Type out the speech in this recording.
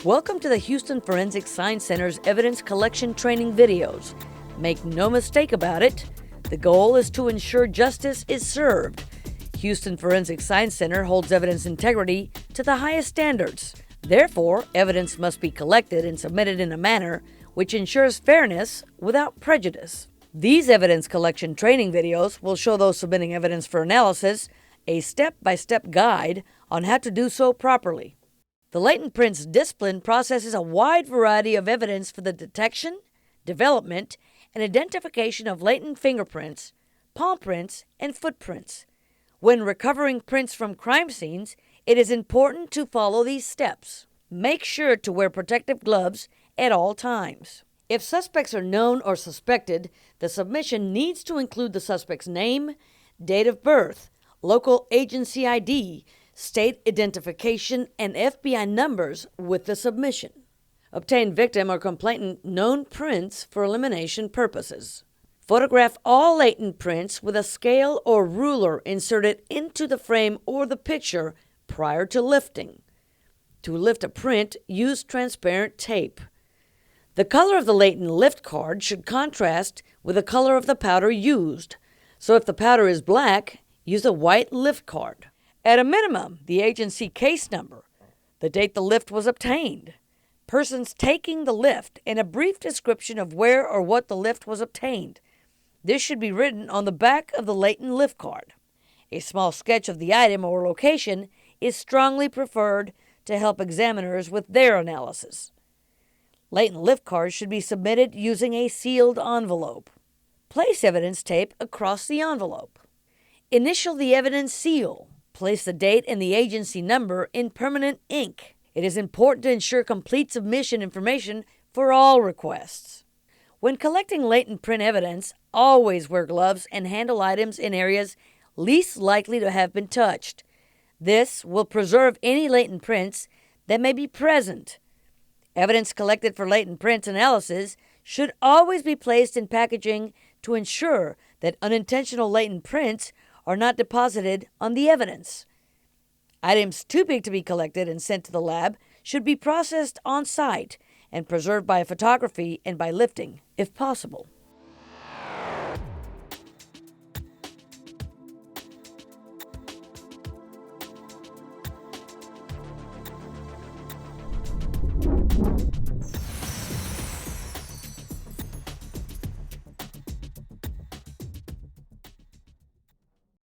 Welcome to the Houston Forensic Science Center's evidence collection training videos. Make no mistake about it, the goal is to ensure justice is served. Houston Forensic Science Center holds evidence integrity to the highest standards. Therefore, evidence must be collected and submitted in a manner which ensures fairness without prejudice. These evidence collection training videos will show those submitting evidence for analysis a step-by-step guide on how to do so properly. The Latent Print's discipline processes a wide variety of evidence for the detection, development, and identification of latent fingerprints, palm prints, and footprints. When recovering prints from crime scenes, it is important to follow these steps. Make sure to wear protective gloves at all times. If suspects are known or suspected, the submission needs to include the suspect's name, date of birth, local agency ID, state identification, and FBI numbers with the submission. Obtain victim or complainant known prints for elimination purposes. Photograph all latent prints with a scale or ruler inserted into the frame or the picture prior to lifting. To lift a print, use transparent tape. The color of the latent lift card should contrast with the color of the powder used. So if the powder is black, use a white lift card. At a minimum, the agency case number, the date the lift was obtained, persons taking the lift, and a brief description of where or what the lift was obtained. This should be written on the back of the latent lift card. A small sketch of the item or location is strongly preferred to help examiners with their analysis. Latent lift cards should be submitted using a sealed envelope. Place evidence tape across the envelope. Initial the evidence seal. Place the date and the agency number in permanent ink. It is important to ensure complete submission information for all requests. When collecting latent print evidence, always wear gloves and handle items in areas least likely to have been touched. This will preserve any latent prints that may be present. Evidence collected for latent print analysis should always be placed in packaging to ensure that unintentional latent prints are not deposited on the evidence. Items too big to be collected and sent to the lab should be processed on site and preserved by photography and by lifting, if possible.